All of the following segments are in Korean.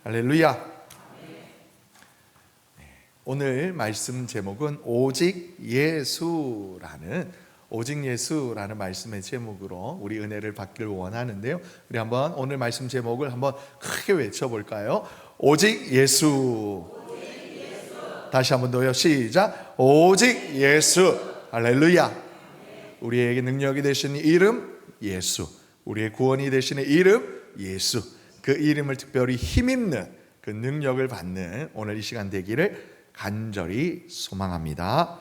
할렐루야. 오늘 말씀 제목은 오직 예수라는 말씀의 제목으로 우리 은혜를 받기를 원하는데요. 우리 한번 오늘 말씀 제목을 한번 크게 외쳐볼까요? 오직 예수. 다시 한번 더요. 시작. 오직 예수. 할렐루야. 우리에게 능력이 되시는 이름 예수, 우리의 구원이 되시는 이름 예수, 그 이름을 특별히 힘입는 그 능력을 받는 오늘 이 시간 되기를 간절히 소망합니다.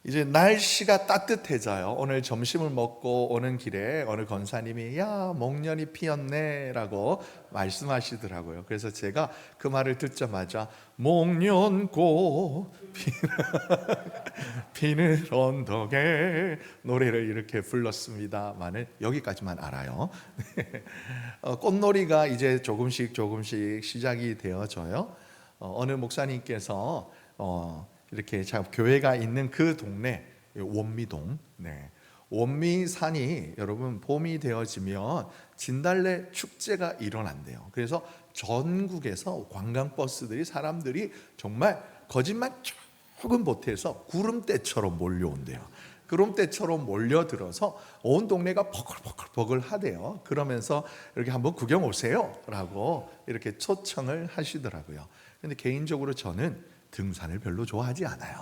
이제 날씨가 따뜻해져요. 오늘 점심을 먹고 오는 길에 어느 권사님이 야 목련이 피었네 라고 말씀하시더라고요. 그래서 제가 그 말을 듣자마자 목련꽃 피는 언덕에 노래를 이렇게 불렀습니다만은 여기까지만 알아요. 꽃놀이가 이제 조금씩 시작이 되어져요. 어느 목사님께서 이렇게 교회가 있는 그 동네 원미동, 원미산이 여러분 봄이 되어지면 진달래 축제가 일어난대요. 그래서 전국에서 관광버스들이 사람들이 정말 거짓말 조금 보태서 구름대처럼 몰려온대요. 구름대처럼 몰려들어서 온 동네가 버글버글 하대요. 그러면서 이렇게 한번 구경 오세요 라고 이렇게 초청을 하시더라고요. 근데 개인적으로 저는 등산을 별로 좋아하지 않아요.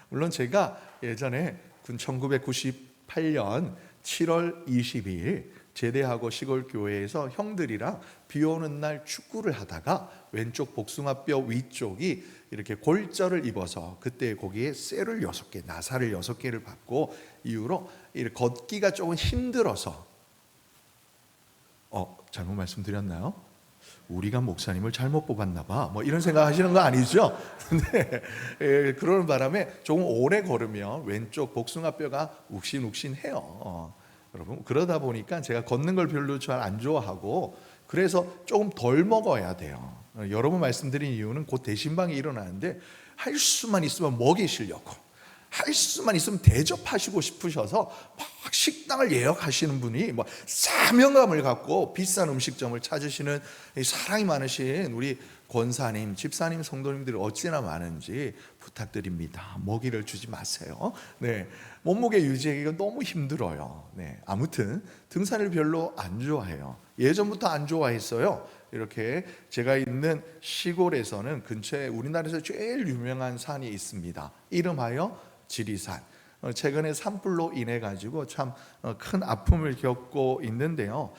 물론 제가 예전에 1998년 7월 22일 제대하고 시골 교회에서 형들이랑 비 오는 날 축구를 하다가 왼쪽 복숭아뼈 위쪽이 이렇게 골절을 입어서 그때 거기에 쇠를 6개, 나사를 6개를 받고 이후로 걷기가 조금 힘들어서 잘못 말씀드렸나요? 우리가 목사님을 잘못 뽑았나 봐. 이런 생각 하시는 거 아니죠? 근데 그러는 바람에 조금 오래 걸으면 왼쪽 복숭아뼈가 욱신욱신해요. 여러분 그러다 보니까 제가 걷는 걸 별로 잘 안 좋아하고 그래서 조금 덜 먹어야 돼요. 여러 번 말씀드린 이유는 곧 대신방이 일어나는데 할 수만 있으면 먹이시려고, 할 수만 있으면 대접하시고 싶으셔서 막 식당을 예약하시는 분이 사명감을 갖고 비싼 음식점을 찾으시는 사랑이 많으신 우리 권사님, 집사님, 성도님들이 어찌나 많은지 부탁드립니다. 먹이를 주지 마세요. 몸무게 유지하기가 너무 힘들어요. 아무튼 등산을 별로 안 좋아해요. 예전부터 안 좋아했어요. 이렇게 제가 있는 시골에서는 근처에 우리나라에서 제일 유명한 산이 있습니다. 이름하여 지리산. 최근에 산불로 인해 가지고 참 큰 아픔을 겪고 있는데요.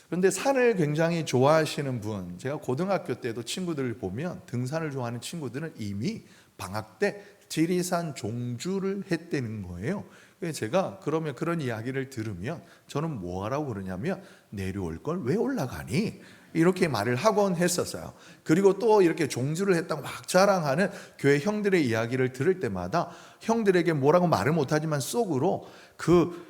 그런데 산을 굉장히 좋아하시는 분, 제가 고등학교 때도 친구들을 보면 등산을 좋아하는 친구들은 이미 방학 때 지리산 종주를 했다는 거예요. 그래서 제가 그러면 그런 이야기를 들으면 저는 뭐 하라고 그러냐면 내려올 걸 왜 올라가니? 이렇게 말을 하곤 했었어요. 그리고 또 이렇게 종주를 했다고 막 자랑하는 교회 형들의 이야기를 들을 때마다 형들에게 뭐라고 말을 못하지만 속으로 그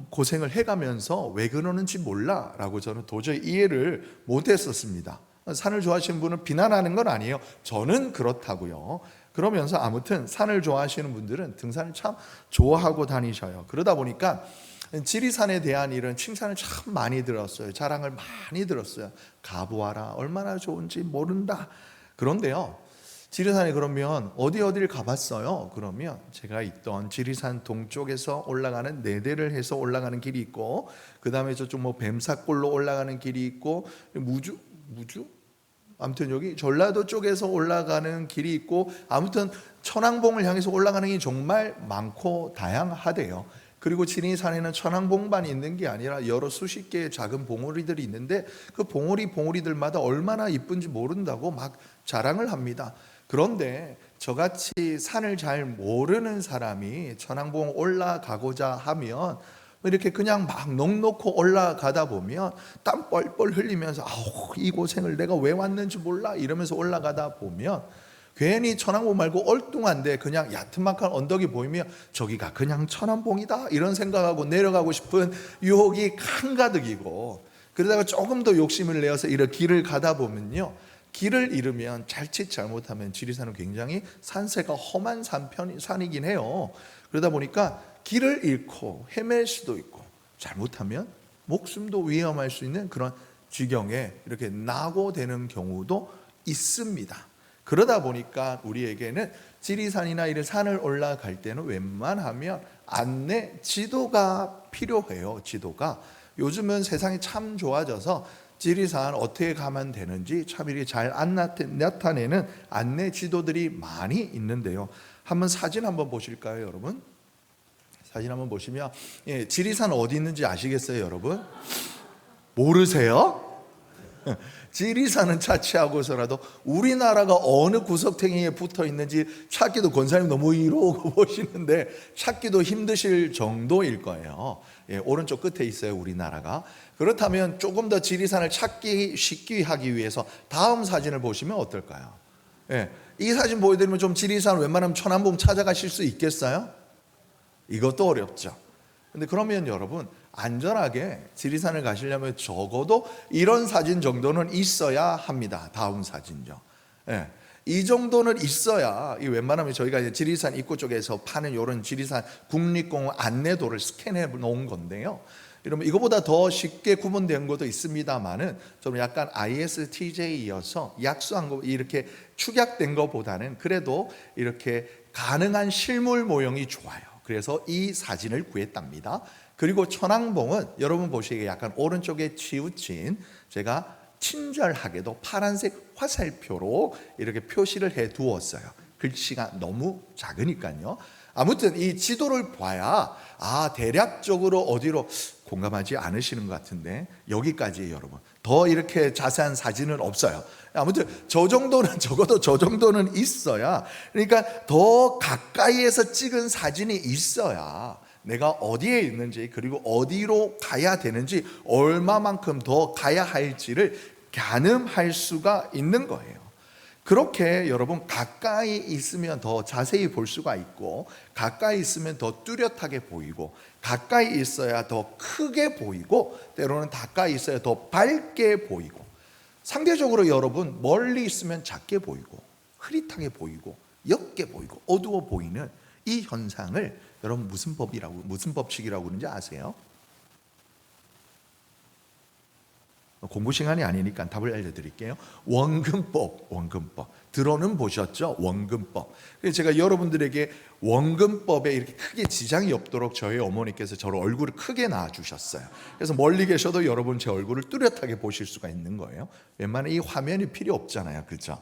고생을 해가면서 왜 그러는지 몰라 라고 저는 도저히 이해를 못했었습니다. 산을 좋아하시는 분은 비난하는 건 아니에요. 저는 그렇다고요. 그러면서 아무튼 산을 좋아하시는 분들은 등산을 참 좋아하고 다니셔요. 그러다 보니까 지리산에 대한 이런 칭찬을 참 많이 들었어요. 자랑을 많이 들었어요. 가보아라, 얼마나 좋은지 모른다. 그런데요, 지리산에 그러면 어디를 가봤어요? 그러면 제가 있던 지리산 동쪽에서 올라가는 내대를 해서 올라가는 길이 있고, 그 다음에 저쪽 뱀사골로 올라가는 길이 있고, 무주? 아무튼 여기 전라도 쪽에서 올라가는 길이 있고, 아무튼 천왕봉을 향해서 올라가는 게 정말 많고 다양하대요. 그리고 지리산에는 천왕봉만 있는 게 아니라 여러 수십 개의 작은 봉우리들이 있는데 그 봉우리들마다 얼마나 이쁜지 모른다고 막 자랑을 합니다. 그런데 저같이 산을 잘 모르는 사람이 천왕봉 올라가고자 하면 이렇게 그냥 막 넋놓고 올라가다 보면 땀 뻘뻘 흘리면서 이 고생을 내가 왜 왔는지 몰라 이러면서 올라가다 보면 괜히 천왕봉 말고 얼뚱한데 그냥 야트막한 언덕이 보이면 저기가 그냥 천왕봉이다 이런 생각하고 내려가고 싶은 유혹이 한가득이고, 그러다가 조금 더 욕심을 내어서 이런 길을 가다 보면요, 길을 잃으면 자칫 잘못하면 지리산은 굉장히 산세가 험한 산이긴 해요. 그러다 보니까 길을 잃고 헤맬 수도 있고 잘못하면 목숨도 위험할 수 있는 그런 지경에 이렇게 낙오되는 경우도 있습니다. 그러다 보니까 우리에게는 지리산이나 이런 산을 올라갈 때는 웬만하면 안내 지도가 필요해요. 지도가 요즘은 세상이 참 좋아져서 지리산 어떻게 가면 되는지 참 이렇게 잘 나타내는 안내 지도들이 많이 있는데요. 사진 한번 보실까요, 여러분? 사진 한번 보시면, 지리산 어디 있는지 아시겠어요, 여러분? 모르세요? 지리산은 차치하고서라도 우리나라가 어느 구석탱이에 붙어 있는지 찾기도 권사님 너무 이러고 보시는데 찾기도 힘드실 정도일 거예요. 오른쪽 끝에 있어요, 우리나라가. 그렇다면 조금 더 지리산을 찾기 쉽게 하기 위해서 다음 사진을 보시면 어떨까요? 이 사진 보여드리면 좀 지리산 웬만하면 천안봉 찾아가실 수 있겠어요? 이것도 어렵죠. 근데 그러면 여러분, 안전하게 지리산을 가시려면 적어도 이런 사진 정도는 있어야 합니다. 다음 사진요. 이 정도는 있어야 웬만하면 저희가 이제 지리산 입구 쪽에서 파는 이런 지리산 국립공원 안내도를 스캔해 놓은 건데요. 여러분, 이거보다 더 쉽게 구분된 것도 있습니다만은 좀 약간 ISTJ여서 약수한 거 이렇게 축약된 것보다는 그래도 이렇게 가능한 실물 모형이 좋아요. 그래서 이 사진을 구했답니다. 그리고 천왕봉은 여러분 보시기에 약간 오른쪽에 치우친 제가 친절하게도 파란색 화살표로 이렇게 표시를 해 두었어요. 글씨가 너무 작으니까요. 아무튼 이 지도를 봐야 대략적으로 어디로, 공감하지 않으시는 것 같은데 여기까지예요, 여러분. 더 이렇게 자세한 사진은 없어요. 아무튼 저 정도는, 적어도 저 정도는 있어야, 그러니까 더 가까이에서 찍은 사진이 있어야 내가 어디에 있는지, 그리고 어디로 가야 되는지, 얼마만큼 더 가야 할지를 가늠할 수가 있는 거예요. 그렇게 여러분, 가까이 있으면 더 자세히 볼 수가 있고, 가까이 있으면 더 뚜렷하게 보이고, 가까이 있어야 더 크게 보이고, 때로는 가까이 있어야 더 밝게 보이고, 상대적으로 여러분, 멀리 있으면 작게 보이고, 흐릿하게 보이고, 옅게 보이고, 어두워 보이는 이 현상을 여러분 무슨 법칙이라고 그러는지 아세요? 공부 시간이 아니니까 답을 알려드릴게요. 원근법. 들어는 보셨죠? 원근법. 그래서 제가 여러분들에게 원근법에 이렇게 크게 지장이 없도록 저희 어머니께서 저를 얼굴을 크게 낳아주셨어요. 그래서 멀리 계셔도 여러분 제 얼굴을 뚜렷하게 보실 수가 있는 거예요. 웬만한 이 화면이 필요 없잖아요, 그렇죠?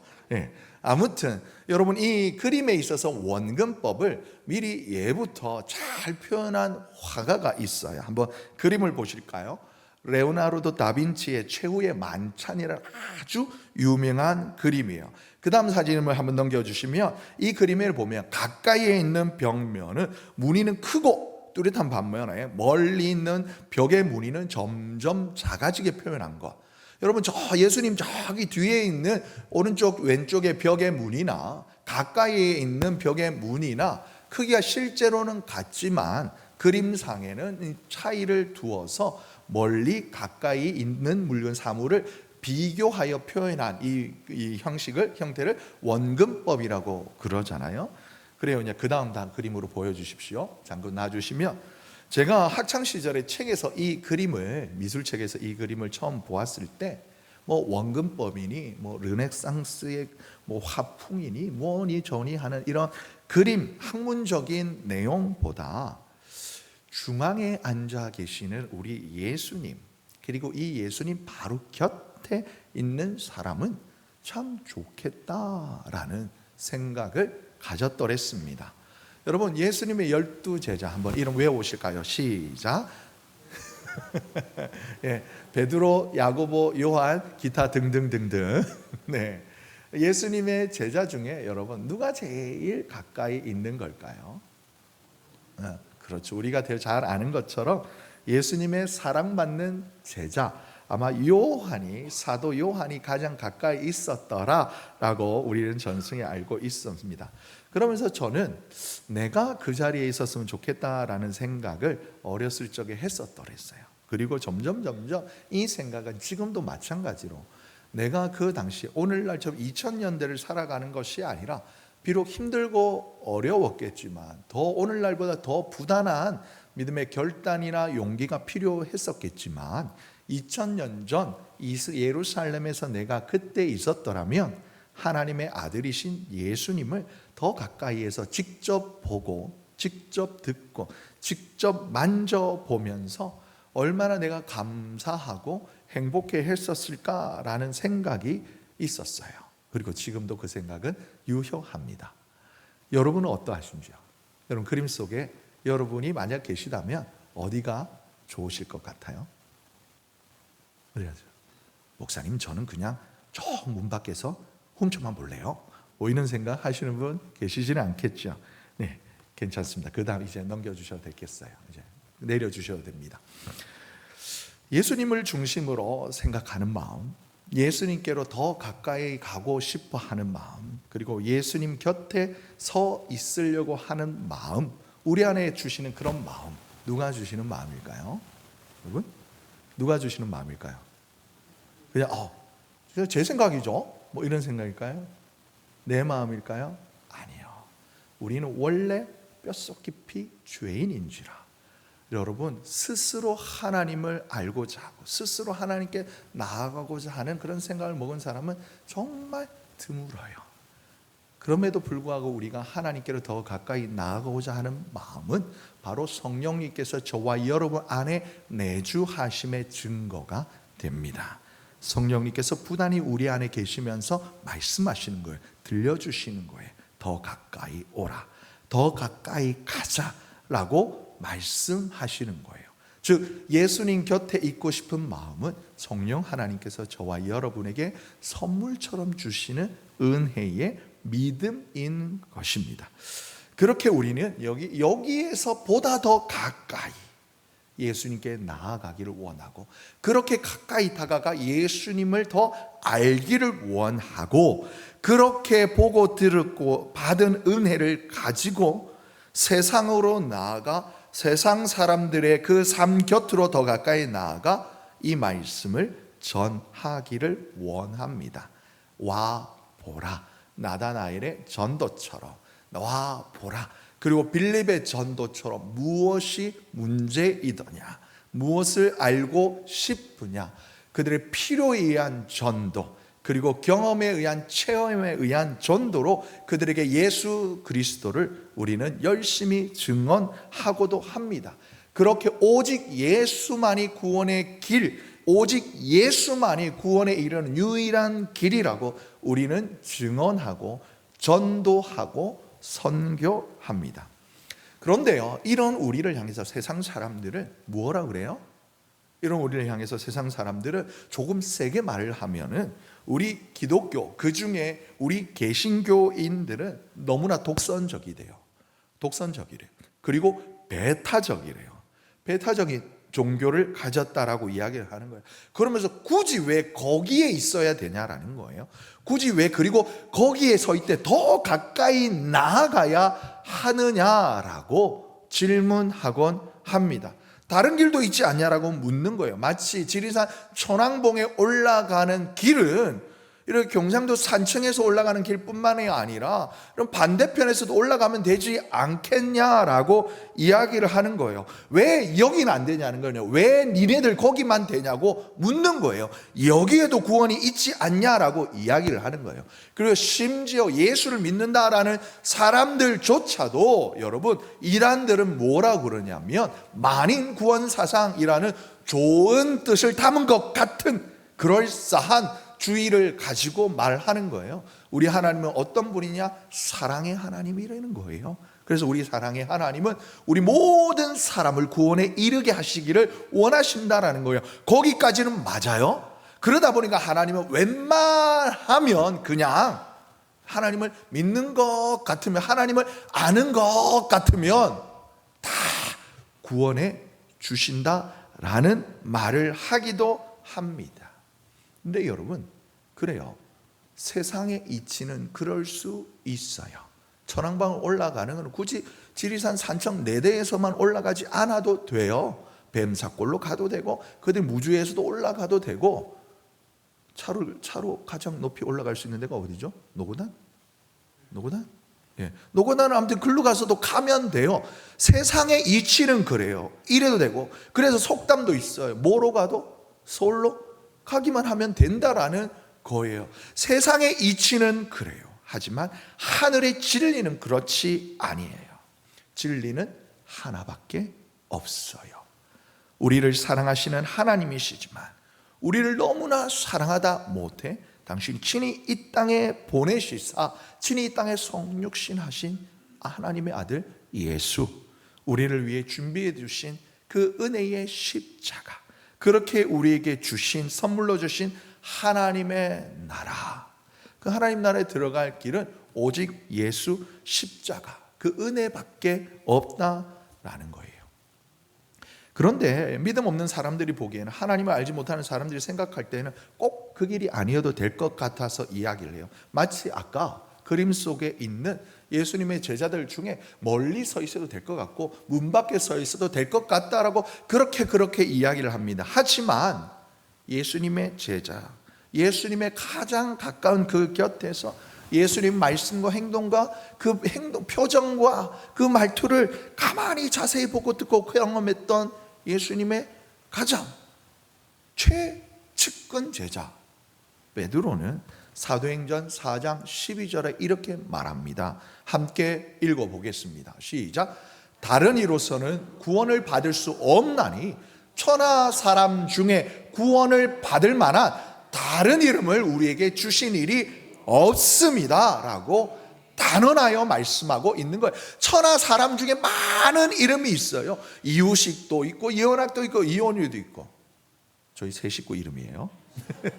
아무튼 여러분, 이 그림에 있어서 원근법을 미리 예부터 잘 표현한 화가가 있어요. 한번 그림을 보실까요? 레오나르도 다빈치의 최후의 만찬이라는 아주 유명한 그림이에요. 그 다음 사진을 한번 넘겨주시면 이 그림을 보면 가까이에 있는 벽면은 무늬는 크고 뚜렷한 반면에 멀리 있는 벽의 무늬는 점점 작아지게 표현한 것. 여러분, 저 예수님 저기 뒤에 있는 오른쪽 왼쪽의 벽의 무늬나 가까이에 있는 벽의 무늬나 크기가 실제로는 같지만 그림상에는 차이를 두어서 멀리 가까이 있는 물건 사물을 비교하여 표현한 이 형태를 원근법이라고 그러잖아요. 그래요. 이제 그 다음 그림으로 보여주십시오. 잠깐 놔주시면, 제가 학창 시절에 책에서 이 그림을, 미술책에서 이 그림을 처음 보았을 때 원근법이니 르네상스의 화풍이니 뭐니 저니 하는 이런 그림 학문적인 내용보다 중앙에 앉아 계시는 우리 예수님, 그리고 이 예수님 바로 곁에 있는 사람은 참 좋겠다라는 생각을 가졌더랬습니다. 여러분, 예수님의 12제자 한번 이름 외워보실까요? 시작. 베드로, 야고보, 요한, 기타 등등등등. 네, 예수님의 제자 중에 여러분 누가 제일 가까이 있는 걸까요? 그렇죠. 우리가 잘 아는 것처럼 예수님의 사랑받는 제자, 아마 사도 요한이 가장 가까이 있었더라라고 우리는 전승에 알고 있었습니다. 그러면서 저는 내가 그 자리에 있었으면 좋겠다라는 생각을 어렸을 적에 했었더랬어요. 그리고 점점 이 생각은 지금도 마찬가지로 내가 그 당시, 오늘날 2000년대를 살아가는 것이 아니라 비록 힘들고 어려웠겠지만 더 오늘날보다 더 부단한 믿음의 결단이나 용기가 필요했었겠지만 2000년 전 예루살렘에서 내가 그때 있었더라면 하나님의 아들이신 예수님을 더 가까이에서 직접 보고 직접 듣고 직접 만져보면서 얼마나 내가 감사하고 행복해 했었을까라는 생각이 있었어요. 그리고 지금도 그 생각은 유효합니다. 여러분은 어떠하신지요? 여러분 그림 속에 여러분이 만약 계시다면 어디가 좋으실 것 같아요? 어디가죠? 목사님 저는 그냥 저 문 밖에서 훔쳐만 볼래요. 뭐 이런 생각 하시는 분 계시지는 않겠죠? 네, 괜찮습니다. 그 다음 이제 넘겨주셔도 되겠어요. 이제 내려주셔도 됩니다. 예수님을 중심으로 생각하는 마음, 예수님께로 더 가까이 가고 싶어 하는 마음, 그리고 예수님 곁에 서 있으려고 하는 마음, 우리 안에 주시는 그런 마음, 누가 주시는 마음일까요? 여러분? 누가 주시는 마음일까요? 그냥 제 생각이죠. 뭐 이런 생각일까요? 내 마음일까요? 아니요. 우리는 원래 뼛속 깊이 죄인인지라. 여러분 스스로 하나님을 알고자 하고 스스로 하나님께 나아가고자 하는 그런 생각을 먹은 사람은 정말 드물어요. 그럼에도 불구하고 우리가 하나님께로 더 가까이 나아가고자 하는 마음은 바로 성령님께서 저와 여러분 안에 내주하심의 증거가 됩니다. 성령님께서 부단히 우리 안에 계시면서 말씀하시는 거예요. 들려주시는 거예요. 더 가까이 오라, 더 가까이 가자라고 말씀하시는 거예요. 즉 예수님 곁에 있고 싶은 마음은 성령 하나님께서 저와 여러분에게 선물처럼 주시는 은혜의 믿음인 것입니다. 그렇게 우리는 여기에서 보다 더 가까이 예수님께 나아가기를 원하고, 그렇게 가까이 다가가 예수님을 더 알기를 원하고, 그렇게 보고 들었고 받은 은혜를 가지고 세상으로 나아가 세상 사람들의 그 삶 곁으로 더 가까이 나아가 이 말씀을 전하기를 원합니다. 와 보라, 나다나엘의 전도처럼 와 보라, 그리고 빌립의 전도처럼 무엇이 문제이더냐, 무엇을 알고 싶으냐, 그들의 필요에 의한 전도, 그리고 경험에 의한 체험에 의한 전도로 그들에게 예수 그리스도를 우리는 열심히 증언하고도 합니다. 그렇게 오직 예수만이 구원의 길, 오직 예수만이 구원에 이르는 유일한 길이라고 우리는 증언하고 전도하고 선교합니다. 그런데요, 이런 우리를 향해서 세상 사람들은 뭐라 그래요? 이런 우리를 향해서 세상 사람들은 조금 세게 말을 하면은 우리 기독교, 그 중에 우리 개신교인들은 너무나 독선적이래요. 독선적이래요. 그리고 배타적이래요. 배타적인 종교를 가졌다라고 이야기를 하는 거예요. 그러면서 굳이 왜 거기에 있어야 되냐라는 거예요. 굳이 왜 그리고 거기에 서 있대 더 가까이 나아가야 하느냐라고 질문하곤 합니다. 다른 길도 있지 않냐라고 묻는 거예요. 마치 지리산 천왕봉에 올라가는 길은 이렇게 경상도 산청에서 올라가는 길뿐만이 아니라 그럼 반대편에서도 올라가면 되지 않겠냐라고 이야기를 하는 거예요. 왜 여기는 안 되냐는 거예요. 왜 니네들 거기만 되냐고 묻는 거예요. 여기에도 구원이 있지 않냐라고 이야기를 하는 거예요. 그리고 심지어 예수를 믿는다라는 사람들조차도 여러분 이단들은 뭐라고 그러냐면 만인 구원 사상이라는 좋은 뜻을 담은 것 같은 그럴싸한 주의를 가지고 말하는 거예요. 우리 하나님은 어떤 분이냐? 사랑의 하나님이라는 거예요. 그래서 우리 사랑의 하나님은 우리 모든 사람을 구원에 이르게 하시기를 원하신다라는 거예요. 거기까지는 맞아요. 그러다 보니까 하나님은 웬만하면 그냥 하나님을 믿는 것 같으면, 하나님을 아는 것 같으면 다 구원해 주신다라는 말을 하기도 합니다. 근데 여러분, 그래요. 세상의 이치는 그럴 수 있어요. 천왕봉을 올라가는 건 굳이 지리산 산청 내대에서만 올라가지 않아도 돼요. 뱀사골로 가도 되고, 그들 무주에서도 올라가도 되고, 차로 가장 높이 올라갈 수 있는 데가 어디죠? 노고단? 예. 노고단은 아무튼 글로 가서도 가면 돼요. 세상의 이치는 그래요. 이래도 되고, 그래서 속담도 있어요. 뭐로 가도 서울로 가기만 하면 된다라는 거예요. 세상의 이치는 그래요. 하지만 하늘의 진리는 그렇지 아니에요. 진리는 하나밖에 없어요. 우리를 사랑하시는 하나님이시지만 우리를 너무나 사랑하다 못해 당신 친히 이 땅에 보내시사 친히 이 땅에 성육신하신 하나님의 아들 예수, 우리를 위해 준비해 주신 그 은혜의 십자가, 그렇게 우리에게 주신, 선물로 주신 하나님의 나라, 그 하나님 나라에 들어갈 길은 오직 예수 십자가, 그 은혜밖에 없다라는 거예요. 그런데 믿음 없는 사람들이 보기에는, 하나님을 알지 못하는 사람들이 생각할 때는 꼭 그 길이 아니어도 될 것 같아서 이야기를 해요. 마치 아까 그림 속에 있는 예수님의 제자들 중에 멀리 서 있어도 될 것 같고 문 밖에 서 있어도 될 것 같다라고 그렇게 이야기를 합니다. 하지만 예수님의 제자, 예수님의 가장 가까운 그 곁에서 예수님 말씀과 행동과 그 행동, 표정과 그 말투를 가만히 자세히 보고 듣고 경험했던 예수님의 가장 최측근 제자 베드로는 사도행전 4장 12절에 이렇게 말합니다. 함께 읽어보겠습니다. 시작. 다른 이로서는 구원을 받을 수 없나니 천하 사람 중에 구원을 받을 만한 다른 이름을 우리에게 주신 일이 없습니다 라고 단언하여 말씀하고 있는 거예요. 천하 사람 중에 많은 이름이 있어요. 이유식도 있고 이원학도 있고 이원유도 있고. 저희 세 식구 이름이에요. 네.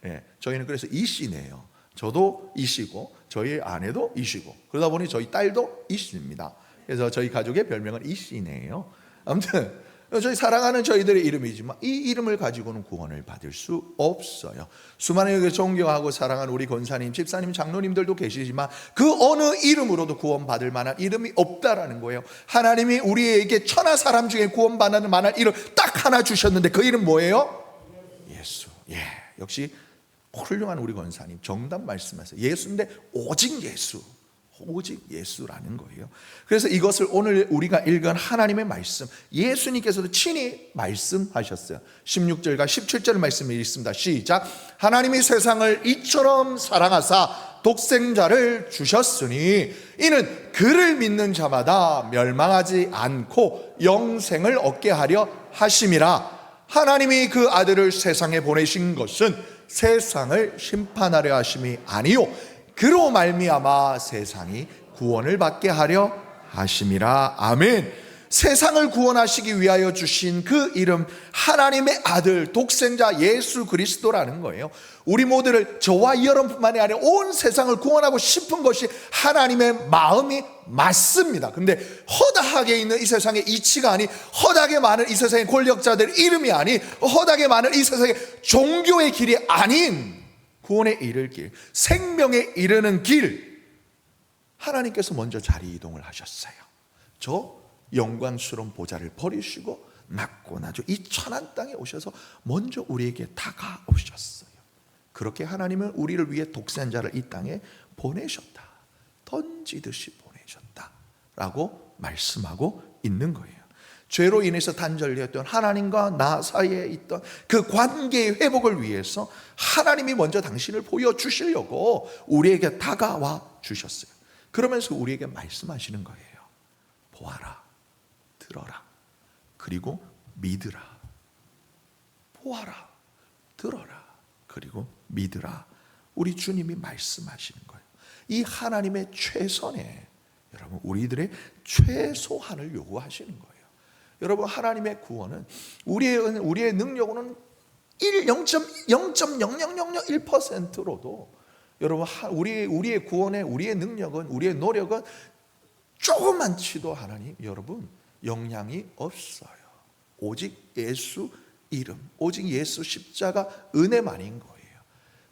네. 저희는 그래서 이씨네요. 저도 이씨고 저희 아내도 이씨고 그러다 보니 저희 딸도 이씨입니다. 그래서 저희 가족의 별명은 이씨네요. 아무튼 저희 사랑하는 저희들의 이름이지만 이 이름을 가지고는 구원을 받을 수 없어요. 수많은 존경하고 사랑하는 우리 권사님, 집사님, 장로님들도 계시지만 그 어느 이름으로도 구원받을 만한 이름이 없다라는 거예요. 하나님이 우리에게 천하 사람 중에 구원받을 만한 이름 딱 하나 주셨는데 그 이름 뭐예요? 예수. 예, 역시 훌륭한 우리 권사님 정답 말씀하세요. 예수인데 오직 예수, 오직 예수라는 거예요. 그래서 이것을 오늘 우리가 읽은 하나님의 말씀, 예수님께서도 친히 말씀하셨어요. 16절과 17절 말씀을 읽습니다. 시작. 하나님이 세상을 이처럼 사랑하사 독생자를 주셨으니 이는 그를 믿는 자마다 멸망하지 않고 영생을 얻게 하려 하심이라. 하나님이 그 아들을 세상에 보내신 것은 세상을 심판하려 하심이 아니요 그로 말미암아 세상이 구원을 받게 하려 하심이라. 아멘. 세상을 구원하시기 위하여 주신 그 이름, 하나님의 아들 독생자 예수 그리스도라는 거예요. 우리 모두를, 저와 여러분뿐만이 아니라 온 세상을 구원하고 싶은 것이 하나님의 마음이 맞습니다. 근데 허다하게 있는 이 세상의 이치가 아닌, 허다하게 많은 이 세상의 권력자들의 이름이 아닌, 허다하게 많은 이 세상의 종교의 길이 아닌 구원에 이를 길, 생명에 이르는 길, 하나님께서 먼저 자리 이동을 하셨어요. 저 영광스러운 보좌를 버리시고 낮고 낮은 이 천한 땅에 오셔서 먼저 우리에게 다가오셨어요. 그렇게 하나님은 우리를 위해 독생자를 이 땅에 보내셨다, 던지듯이 보내셨다 라고 말씀하고 있는 거예요. 죄로 인해서 단절되었던 하나님과 나 사이에 있던 그 관계의 회복을 위해서 하나님이 먼저 당신을 보여주시려고 우리에게 다가와 주셨어요. 그러면서 우리에게 말씀하시는 거예요. 보아라, 들어라, 그리고 믿으라. 보아라, 들어라, 그리고 믿으라. 우리 주님이 말씀하시는 거예요. 이 하나님의 최선에 여러분 우리들의 최소한을 요구하시는 거예요. 여러분 하나님의 구원은 우리의 능력으로는 0.0001%로도 여러분 우리의 구원에 우리의 능력은, 우리의 노력은 조금만치도 하나님 여러분 영향이 없어요. 오직 예수 이름, 오직 예수 십자가 은혜만인 거예요.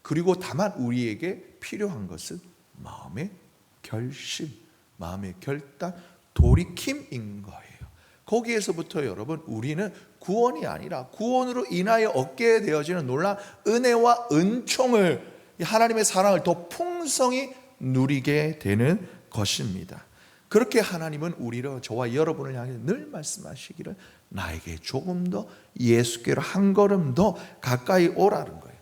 그리고 다만 우리에게 필요한 것은 마음의 결심, 마음의 결단, 돌이킴인 거예요. 거기에서부터 여러분 우리는 구원이 아니라 구원으로 인하여 얻게 되어지는 놀라운 은혜와 은총을, 하나님의 사랑을 더 풍성히 누리게 되는 것입니다. 그렇게 하나님은 우리를, 저와 여러분을 향해 늘 말씀하시기를 나에게 조금 더 예수께로 한 걸음 더 가까이 오라는 거예요.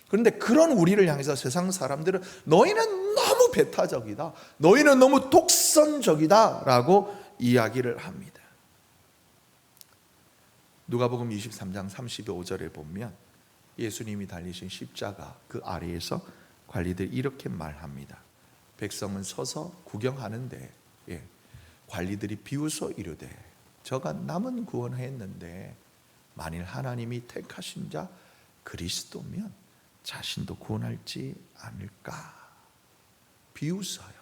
그런데 그런 우리를 향해서 세상 사람들은 너희는 너무 배타적이다, 너희는 너무 독선적이다 라고 이야기를 합니다. 누가복음 23장 35절에 보면 예수님이 달리신 십자가 그 아래에서 관리들이 이렇게 말합니다. 백성은 서서 구경하는데 관리들이 비웃어 이르되 저가 남은 구원했는데 만일 하나님이 택하신 자 그리스도면 자신도 구원할지 않을까. 비웃어요.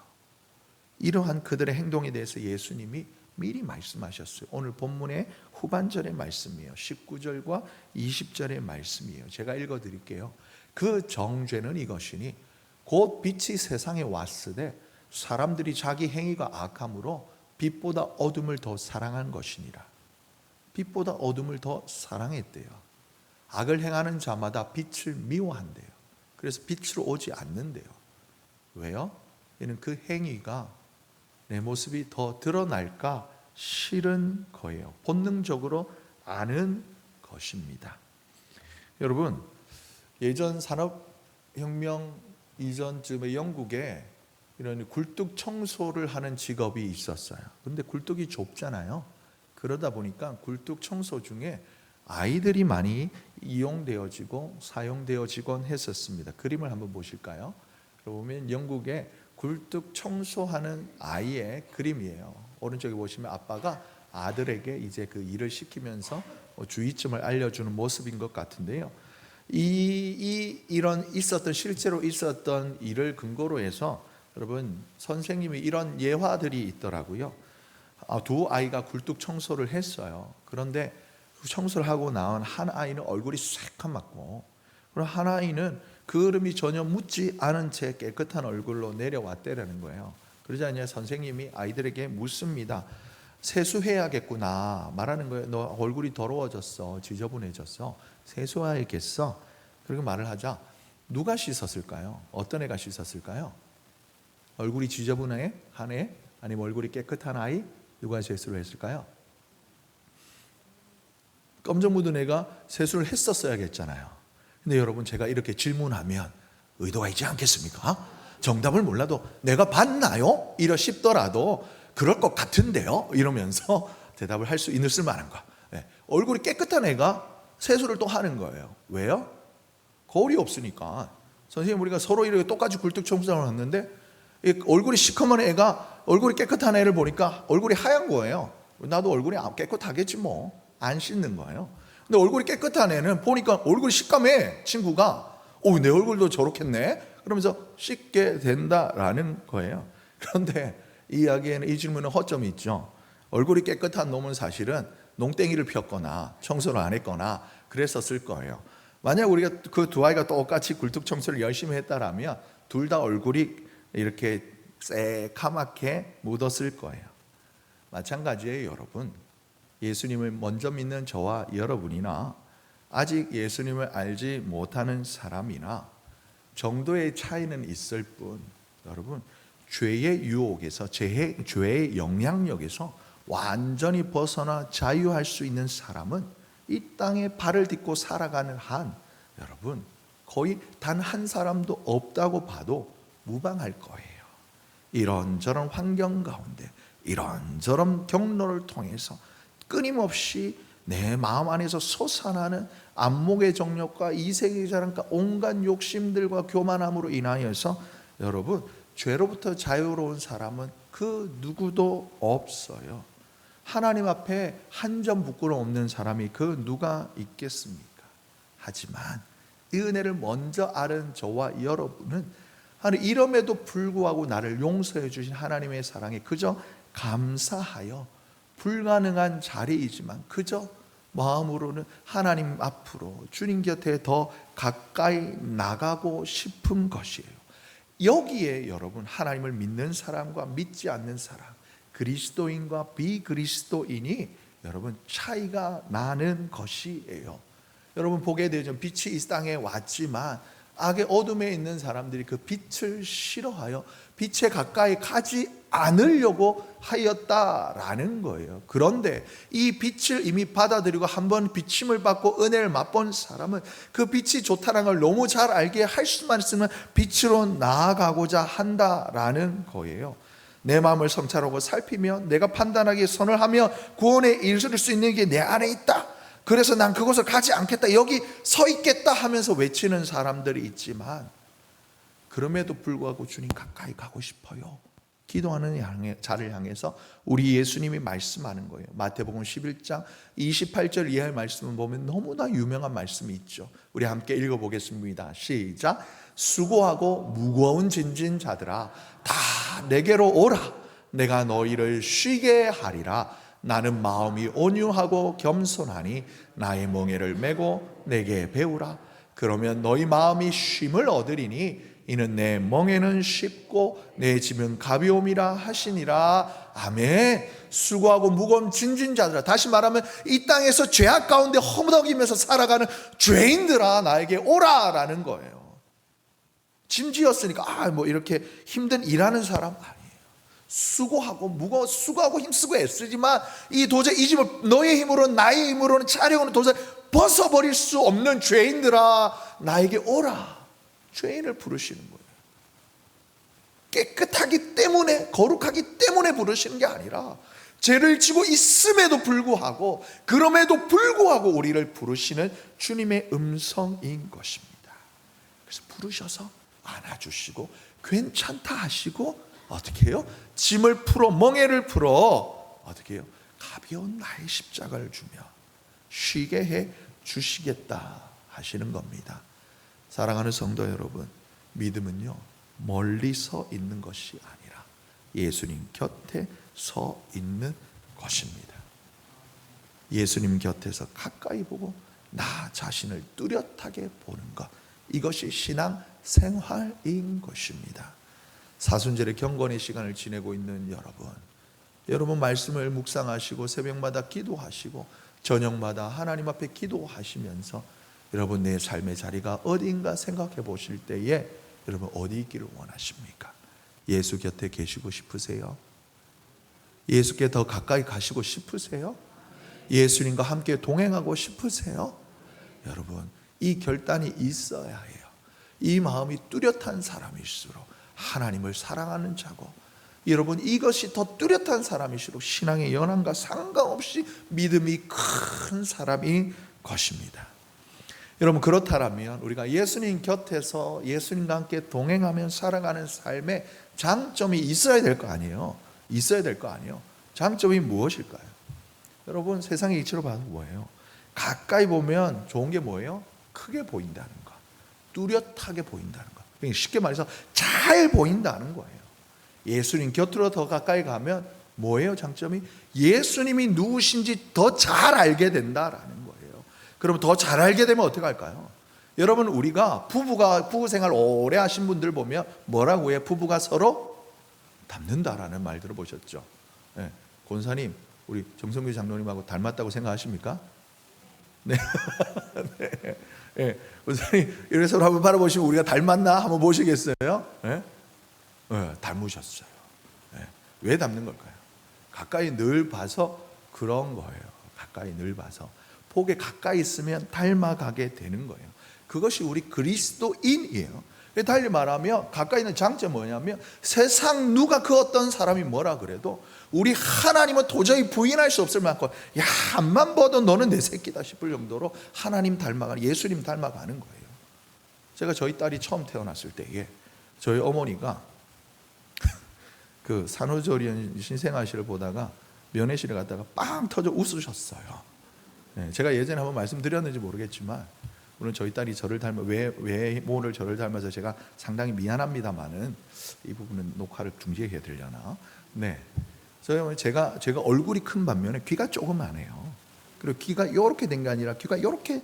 이러한 그들의 행동에 대해서 예수님이 미리 말씀하셨어요. 오늘 본문의 후반절의 말씀이에요. 19절과 20절의 말씀이에요. 제가 읽어드릴게요. 그 정죄는 이것이니 곧 빛이 세상에 왔으되 사람들이 자기 행위가 악함으로 빛보다 어둠을 더 사랑한 것이니라. 빛보다 어둠을 더 사랑했대요. 악을 행하는 자마다 빛을 미워한대요. 그래서 빛으로 오지 않는데요. 왜요? 이는 그 행위가 내 모습이 더 드러날까 싫은 거예요. 본능적으로 아는 것입니다. 여러분, 예전 산업혁명 이전쯤에 영국에 이런 굴뚝 청소를 하는 직업이 있었어요. 그런데 굴뚝이 좁잖아요. 그러다 보니까 굴뚝 청소 중에 아이들이 많이 이용되어지고 사용되어지곤 했었습니다. 그림을 한번 보실까요? 보면 영국에 굴뚝 청소하는 아이의 그림이에요. 오른쪽에 보시면 아빠가 아들에게 이제 그 일을 시키면서 주의점을 알려주는 모습인 것 같은데요. 이런 실제로 있었던 일을 근거로 해서 여러분 선생님이 이런 예화들이 있더라고요. 두 아이가 굴뚝 청소를 했어요. 그런데 청소를 하고 나온 한 아이는 얼굴이 새카맣고, 그리고 한 아이는 그름이 전혀 묻지 않은 채 깨끗한 얼굴로 내려왔대라는 거예요. 그러자 선생님이 아이들에게 묻습니다. 세수해야겠구나 말하는 거예요. 너 얼굴이 더러워졌어, 지저분해졌어, 세수해야겠어. 그리고 말을 하자 누가 씻었을까요? 어떤 애가 씻었을까요? 얼굴이 지저분한 한 애? 아니면 얼굴이 깨끗한 아이? 누가 세수를 했을까요? 껌좀 묻은 애가 세수를 했었어야겠잖아요. 근데 여러분, 제가 이렇게 질문하면 의도가 있지 않겠습니까? 정답을 몰라도 내가 봤나요? 이러 싶더라도 그럴 것 같은데요? 이러면서 대답을 할 수 있을 만한 거. 얼굴이 깨끗한 애가 세수를 또 하는 거예요. 왜요? 거울이 없으니까. 선생님, 우리가 서로 이렇게 똑같이 굴뚝 청소를 했는데 얼굴이 시커먼 애가 얼굴이 깨끗한 애를 보니까 얼굴이 하얀 거예요. 나도 얼굴이 깨끗하겠지 뭐. 안 씻는 거예요. 근데 얼굴이 깨끗한 애는 보니까 얼굴이 시커매. 친구가 내 얼굴도 저렇겠네 그러면서 씻게 된다라는 거예요. 그런데 이 이야기에는, 이 질문은 허점이 있죠. 얼굴이 깨끗한 놈은 사실은 농땡이를 폈거나 청소를 안 했거나 그랬었을 거예요. 만약 우리가 그 두 아이가 똑같이 굴뚝 청소를 열심히 했다라면 둘 다 얼굴이 이렇게 새카맣게 묻었을 거예요. 마찬가지예요, 여러분. 예수님을 먼저 믿는 저와 여러분이나 아직 예수님을 알지 못하는 사람이나 정도의 차이는 있을 뿐, 여러분, 죄의 유혹에서, 죄의 영향력에서 완전히 벗어나 자유할 수 있는 사람은 이 땅에 발을 딛고 살아가는 한, 여러분, 거의 단 한 사람도 없다고 봐도 무방할 거예요. 이런저런 환경 가운데 이런저런 경로를 통해서 끊임없이 내 마음 안에서 솟아나는 안목의 정욕과 이색의 자랑과 온갖 욕심들과 교만함으로 인하여서 여러분, 죄로부터 자유로운 사람은 그 누구도 없어요. 하나님 앞에 한 점 부끄러움 없는 사람이 그 누가 있겠습니까? 하지만 이 은혜를 먼저 아는 저와 여러분은 이럼에도 불구하고 나를 용서해 주신 하나님의 사랑에 그저 감사하여 불가능한 자리이지만 그저 마음으로는 하나님 앞으로, 주님 곁에 더 가까이 나가고 싶은 것이에요. 여기에 여러분, 하나님을 믿는 사람과 믿지 않는 사람, 그리스도인과 비그리스도인이 여러분 차이가 나는 것이에요. 여러분 보게 되죠. 빛이 이 땅에 왔지만 악의 어둠에 있는 사람들이 그 빛을 싫어하여 빛에 가까이 가지 않으려고 하였다라는 거예요. 그런데 이 빛을 이미 받아들이고 한번 비침을 받고 은혜를 맛본 사람은 그 빛이 좋다는 걸 너무 잘 알게 할 수만 있으면 빛으로 나아가고자 한다라는 거예요. 내 마음을 성찰하고 살피며 내가 판단하기에 선을 하며 구원에 이르를 수 있는 게 내 안에 있다. 그래서 난 그곳을 가지 않겠다, 여기 서 있겠다 하면서 외치는 사람들이 있지만, 그럼에도 불구하고 주님 가까이 가고 싶어요, 기도하는 자를 향해서 우리 예수님이 말씀하는 거예요. 마태복음 11장 28절 이하의 말씀을 보면 너무나 유명한 말씀이 있죠. 우리 함께 읽어보겠습니다. 시작. 수고하고 무거운 짐진 자들아 다 내게로 오라. 내가 너희를 쉬게 하리라. 나는 마음이 온유하고 겸손하니 나의 멍에를 메고 내게 배우라. 그러면 너희 마음이 쉼을 얻으리니 이는 내 멍에는 쉽고 내 짐은 가벼움이라 하시니라. 아멘. 수고하고 무거운 짐진 자들아, 다시 말하면 이 땅에서 죄악 가운데 허무덕이면서 살아가는 죄인들아 나에게 오라라는 거예요. 짐지었으니까 뭐 이렇게 힘든 일하는 사람 아니에요. 수고하고 무거워, 수고하고 힘쓰고 애쓰지만 이 도저히 이 짐을 너의 힘으로 나의 힘으로는 차려오는 도저히 벗어버릴 수 없는 죄인들아 나에게 오라. 죄인을 부르시는 거예요. 깨끗하기 때문에, 거룩하기 때문에 부르시는 게 아니라 죄를 지고 있음에도 불구하고, 그럼에도 불구하고 우리를 부르시는 주님의 음성인 것입니다. 그래서 부르셔서 안아주시고 괜찮다 하시고 어떻게 해요? 짐을 풀어, 멍에를 풀어 어떻게 해요? 가벼운 나의 십자가를 주며 쉬게 해 주시겠다 하시는 겁니다. 사랑하는 성도 여러분, 믿음은요 멀리 서 있는 것이 아니라 예수님 곁에 서 있는 것입니다. 예수님 곁에서 가까이 보고 나 자신을 뚜렷하게 보는 것, 이것이 신앙 생활인 것입니다. 사순절의 경건의 시간을 지내고 있는 여러분 말씀을 묵상하시고 새벽마다 기도하시고 저녁마다 하나님 앞에 기도하시면서 여러분 내 삶의 자리가 어디인가 생각해 보실 때에 여러분 어디 있기를 원하십니까? 예수 곁에 계시고 싶으세요? 예수께 더 가까이 가시고 싶으세요? 예수님과 함께 동행하고 싶으세요? 여러분 이 결단이 있어야 해요. 이 마음이 뚜렷한 사람일수록 하나님을 사랑하는 자고, 여러분 이것이 더 뚜렷한 사람일수록 신앙의 연함과 상관없이 믿음이 큰 사람인 것입니다. 여러분 그렇다면 우리가 예수님 곁에서 예수님과 함께 동행하며 살아가는 삶에 장점이 있어야 될 거 아니에요. 있어야 될 거 아니에요. 장점이 무엇일까요? 여러분 세상의 이치로 봐도 뭐예요? 가까이 보면 좋은 게 뭐예요? 크게 보인다는 거, 뚜렷하게 보인다는 거, 쉽게 말해서 잘 보인다는 거예요. 예수님 곁으로 더 가까이 가면 뭐예요? 장점이 예수님이 누구신지 더 잘 알게 된다라는 거예요. 그러면 더 잘 알게 되면 어떻게 할까요? 여러분 우리가 부부 생활 오래 하신 분들 보면 뭐라고 해요? 부부가 서로 닮는다라는 말 들어보셨죠? 네. 권사님 우리 정성규 장로님하고 닮았다고 생각하십니까? 네. 네. 네. 권사님 이렇게 서로 한번 바라보시면 우리가 닮았나 한번 보시겠어요? 네? 네. 닮으셨어요. 네. 왜 닮는 걸까요? 가까이 늘 봐서 그런 거예요. 가까이 늘 봐서 복에 가까이 있으면 닮아가게 되는 거예요. 그것이 우리 그리스도인이에요. 달리 말하면 가까이 있는 장점은 뭐냐면 세상 누가 그 어떤 사람이 뭐라 그래도 우리 하나님은 도저히 부인할 수 없을 만큼 야 앞만 봐도 너는 내 새끼다 싶을 정도로 하나님 닮아가는, 예수님 닮아가는 거예요. 제가 저희 딸이 처음 태어났을 때에 저희 어머니가 그 산후조리원 신생아실을 보다가 면회실에 갔다가 빵 터져 웃으셨어요. 네, 제가 예전에 한번 말씀드렸는지 모르겠지만 물론 저희 딸이 저를 닮아 외모를 저를 닮아서 제가 상당히 미안합니다만은 이 부분은 녹화를 중지해야 되려나? 네, 저희 어머니 제가 얼굴이 큰 반면에 귀가 조그만해요. 그리고 귀가 이렇게 된 게 아니라 귀가 이렇게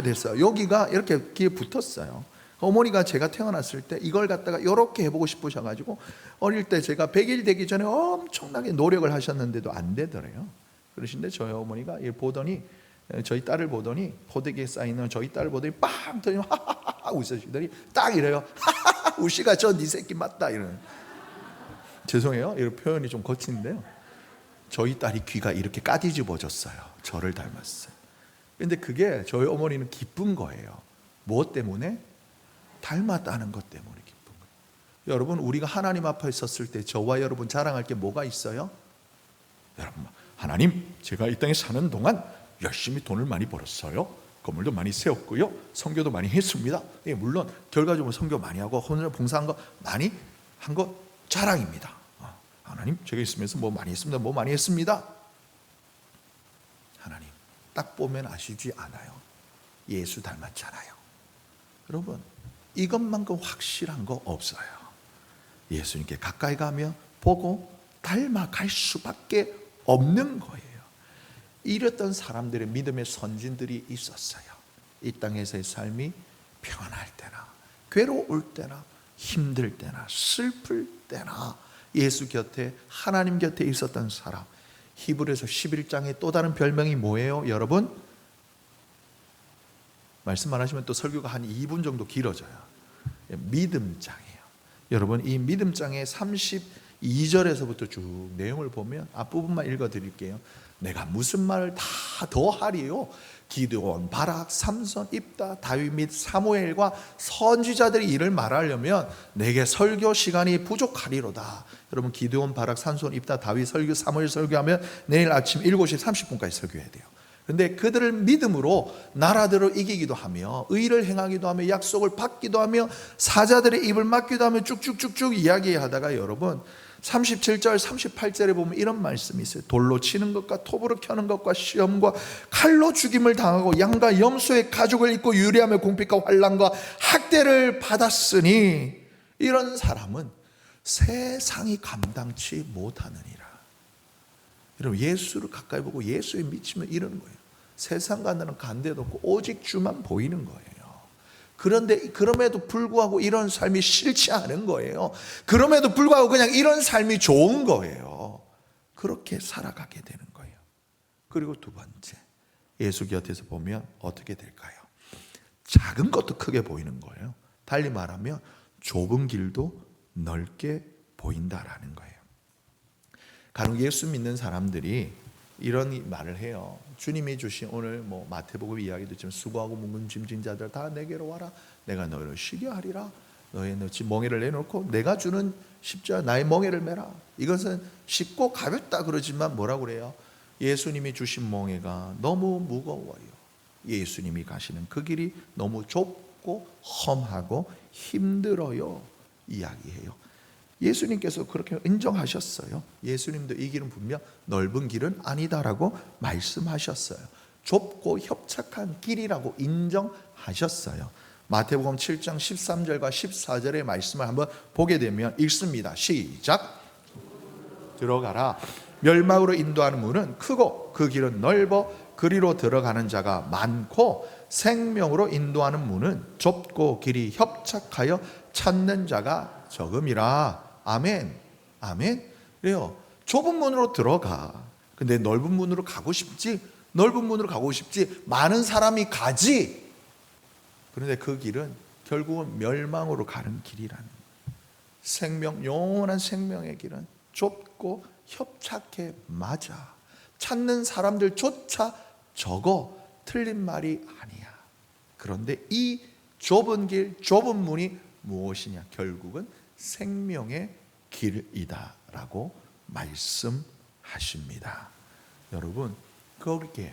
됐어요. 여기가 이렇게 귀에 붙었어요. 어머니가 제가 태어났을 때 이걸 갖다가 이렇게 해보고 싶으셔가지고 어릴 때 제가 100일 되기 전에 엄청나게 노력을 하셨는데도 안 되더래요. 그러신데 저희 어머니가 보더니 저희 딸을 보더니 포대기에 쌓이는 저희 딸을 보더니 빵 터지면 하하하 하고 있으시더니 딱 이래요. 우씨가 저 네 새끼 맞다 이러는. 죄송해요, 이런 표현이 좀 거친데요, 저희 딸이 귀가 이렇게 까디집어졌어요. 저를 닮았어요. 근데 그게 저희 어머니는 기쁜 거예요. 무엇 때문에? 닮았다는 것 때문에 기쁜 거예요. 여러분, 우리가 하나님 앞에 섰을 때 저와 여러분 자랑할 게 뭐가 있어요? 여러분, 하나님, 제가 이 땅에 사는 동안 열심히 돈을 많이 벌었어요. 건물도 많이 세웠고요, 선교도 많이 했습니다. 물론 결과적으로 선교 많이 하고 헌혈 봉사한 거 많이 한 거 자랑입니다. 하나님, 제가 있으면서 뭐 많이 했습니다. 뭐 많이 했습니다. 하나님, 딱 보면 아시지 않아요? 예수 닮았잖아요. 여러분, 이것만큼 확실한 거 없어요. 예수님께 가까이 가면 보고 닮아갈 수밖에 없는 거예요. 이랬던 사람들의 믿음의 선진들이 있었어요. 이 땅에서의 삶이 평안할 때나 괴로울 때나 힘들 때나 슬플 때나 예수 곁에, 하나님 곁에 있었던 사람. 히브리서 11장의 또 다른 별명이 뭐예요, 여러분? 말씀 안 하시면 또 설교가 한 2분 정도 길어져요. 믿음장이에요. 여러분, 이 믿음장의 32절에서부터 쭉 내용을 보면 앞부분만 읽어드릴게요. 내가 무슨 말을 다 더하리요? 기드온, 바락, 삼손, 입다, 다윗 및 사무엘과 선지자들이 이를 말하려면 내게 설교 시간이 부족하리로다. 여러분, 기드온, 바락, 삼손, 입다, 다윗 설교, 사무엘 설교하면 내일 아침 7시 30분까지 설교해야 돼요. 그런데 그들을 믿음으로 나라들을 이기기도 하며 의를 행하기도 하며 약속을 받기도 하며 사자들의 입을 막기도 하며 쭉쭉쭉쭉 이야기하다가 여러분 37절 38절에 보면 이런 말씀이 있어요. 돌로 치는 것과 톱으로 켜는 것과 시험과 칼로 죽임을 당하고 양과 염소의 가죽을 입고 유리하며 궁핍과 환난과 학대를 받았으니 이런 사람은 세상이 감당치 못하느니라. 여러분, 예수를 가까이 보고 예수에 미치면 이러는 거예요. 세상과 나는 간대도 없고 오직 주만 보이는 거예요. 그런데 그럼에도 불구하고 이런 삶이 싫지 않은 거예요. 그럼에도 불구하고 그냥 이런 삶이 좋은 거예요. 그렇게 살아가게 되는 거예요. 그리고 두 번째, 예수 곁에서 보면 어떻게 될까요? 작은 것도 크게 보이는 거예요. 달리 말하면 좁은 길도 넓게 보인다라는 거예요. 간혹 예수 믿는 사람들이 이런 말을 해요. 주님이 주신 오늘 뭐 마태복음 이야기도 지금 수고하고 묵은 짐진 자들 다 내게로 와라. 내가 너희를 쉬게 하리라. 너의 멍에를 내놓고 내가 주는 십자가 나의 멍에를 메라. 이것은 쉽고 가볍다 그러지만 뭐라고 그래요? 예수님이 주신 멍에가 너무 무거워요. 예수님이 가시는 그 길이 너무 좁고 험하고 힘들어요. 이야기해요. 예수님께서 그렇게 인정하셨어요. 예수님도 이 길은 분명 넓은 길은 아니다라고 말씀하셨어요. 좁고 협착한 길이라고 인정하셨어요. 마태복음 7장 13절과 14절의 말씀을 한번 보게 되면 읽습니다. 시작. 들어가라. 멸망으로 인도하는 문은 크고 그 길은 넓어 그리로 들어가는 자가 많고 생명으로 인도하는 문은 좁고 길이 협착하여 찾는 자가 적음이라. 아멘. 아멘. 그래요. 좁은 문으로 들어가. 근데 넓은 문으로 가고 싶지? 넓은 문으로 가고 싶지? 많은 사람이 가지. 그런데 그 길은 결국은 멸망으로 가는 길이라는 거예요. 생명, 영원한 생명의 길은 좁고 협착해 맞아. 찾는 사람들조차 적어. 틀린 말이 아니야. 그런데 이 좁은 길, 좁은 문이 무엇이냐? 결국은 생명의 길이다라고 말씀하십니다. 여러분, 그렇게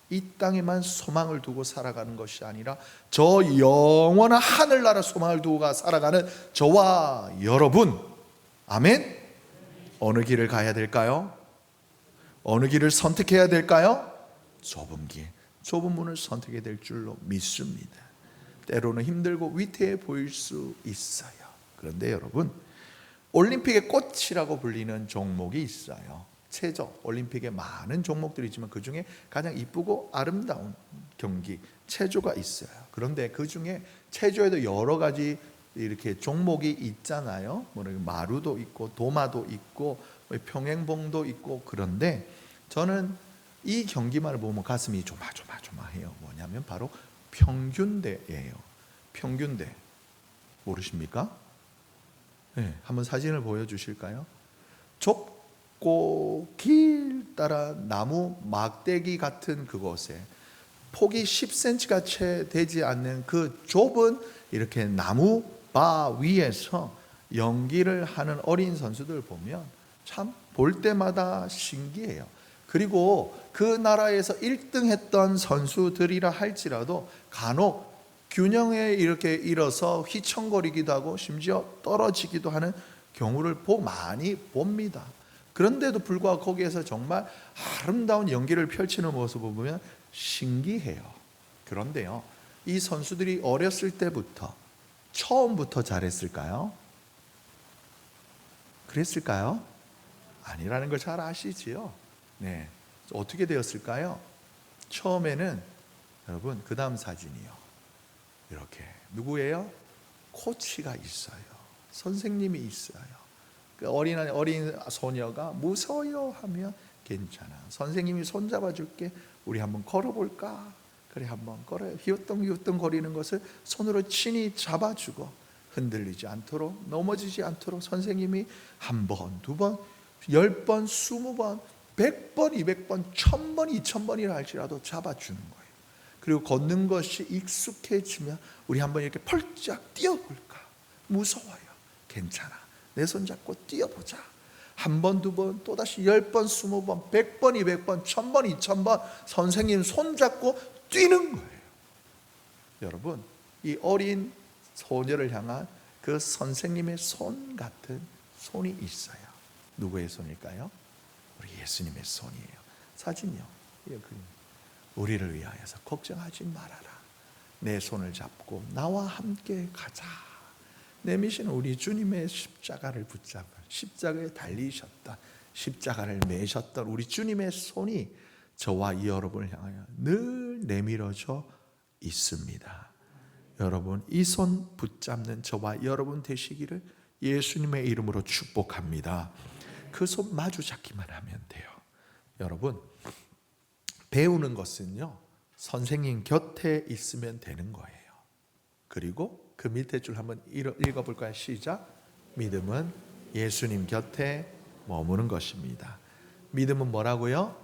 이 땅에만 소망을 두고 살아가는 것이 아니라 저 영원한 하늘나라 소망을 두고 살아가는 저와 여러분, 아멘? 어느 길을 가야 될까요? 어느 길을 선택해야 될까요? 좁은 길, 좁은 문을 선택해야 될 줄로 믿습니다. 때로는 힘들고 위태해 보일 수 있어요. 그런데 여러분, 올림픽의 꽃이라고 불리는 종목이 있어요. 체조. 올림픽에 많은 종목들이 있지만 그 중에 가장 이쁘고 아름다운 경기, 체조가 있어요. 그런데 그 중에 체조에도 여러 가지 이렇게 종목이 있잖아요. 뭐 마루도 있고 도마도 있고 평행봉도 있고. 그런데 저는 이 경기만을 보면 가슴이 조마조마해요. 뭐냐면 바로 평균대예요. 평균대 모르십니까? 네, 한번 사진을 보여주실까요? 좁고 길 따라 나무 막대기 같은 그곳에 폭이 10cm가 채 되지 않는 그 좁은 이렇게 나무 바 위에서 연기를 하는 어린 선수들 보면 참 볼 때마다 신기해요. 그리고 그 나라에서 1등 했던 선수들이라 할지라도 간혹 균형에 이렇게 잃어서 휘청거리기도 하고 심지어 떨어지기도 하는 경우를 많이 봅니다. 그런데도 불구하고 거기에서 정말 아름다운 연기를 펼치는 모습을 보면 신기해요. 그런데요, 이 선수들이 어렸을 때부터 처음부터 잘했을까요? 그랬을까요? 아니라는 걸 잘 아시지요? 네, 어떻게 되었을까요? 처음에는 여러분, 그 다음 사진이요. 이렇게 누구예요? 코치가 있어요. 선생님이 있어요. 그 어린 소녀가 무서워요 하면 괜찮아. 선생님이 손잡아 줄게. 우리 한번 걸어볼까? 그래, 한번 걸어요. 휘어뚱 거리는 것을 손으로 친히 잡아주고 흔들리지 않도록, 넘어지지 않도록 선생님이 한 번, 두 번, 10번, 20번, 100번, 200번, 1000번, 2000번이라 할지라도 잡아주는 거예요. 그리고 걷는 것이 익숙해지면 우리 한번 이렇게 펄쩍 뛰어볼까? 무서워요. 괜찮아. 내 손 잡고 뛰어보자. 한 번, 두 번, 또다시 10번, 20번, 100번, 200번, 1000번, 2000번 선생님 손 잡고 뛰는 거예요. 여러분, 이 어린 소녀를 향한 그 선생님의 손 같은 손이 있어요. 누구의 손일까요? 우리 예수님의 손이에요. 사진이요. 우리를 위하여서 걱정하지 말아라. 내 손을 잡고 나와 함께 가자. 내 미션은 우리 주님의 십자가를 붙잡아 십자가에 달리셨던, 십자가를 매셨던 우리 주님의 손이 저와 여러분을 향하여 늘 내밀어져 있습니다. 여러분, 이 손 붙잡는 저와 여러분 되시기를 예수님의 이름으로 축복합니다. 그 손 마주 잡기만 하면 돼요. 여러분, 배우는 것은요, 선생님 곁에 있으면 되는 거예요. 그리고 그 밑에 줄 한번 읽어볼까요? 시작. 믿음은 예수님 곁에 머무는 것입니다. 믿음은 뭐라고요?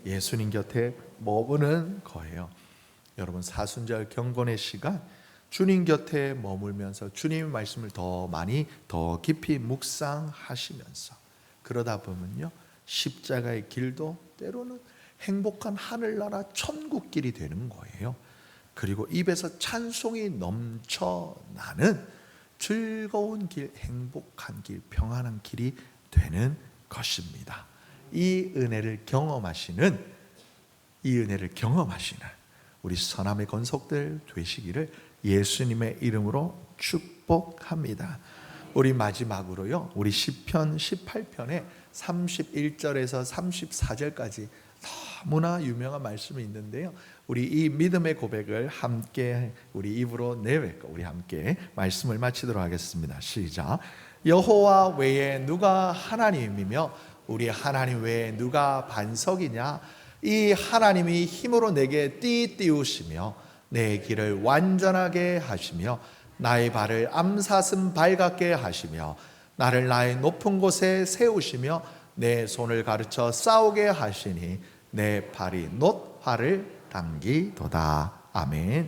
예수님 곁에 머무는 거예요. 여러분, 사순절 경건의 시간, 주님 곁에 머물면서 주님의 말씀을 더 많이, 더 깊이 묵상하시면서 그러다 보면요, 십자가의 길도 때로는 행복한 하늘나라 천국길이 되는 거예요. 그리고 입에서 찬송이 넘쳐나는 즐거운 길, 행복한 길, 평안한 길이 되는 것입니다. 이 은혜를 경험하시는 우리 서남의 권속들 되시기를 예수님의 이름으로 축복합니다. 우리 마지막으로요, 우리 시편 18편에 31절에서 34절까지 너무나 유명한 말씀이 있는데요, 우리 이 믿음의 고백을 함께 우리 입으로 내뱉고 우리 함께 말씀을 마치도록 하겠습니다. 시작. 여호와 외에 누가 하나님이며 우리 하나님 외에 누가 반석이냐? 이 하나님이 힘으로 내게 띠우시며 내 길을 완전하게 하시며 나의 발을 암사슴 발 같게 하시며 나를 나의 높은 곳에 세우시며 내 손을 가르쳐 싸우게 하시니 내 발이 놋 활을 당기도다. 아멘.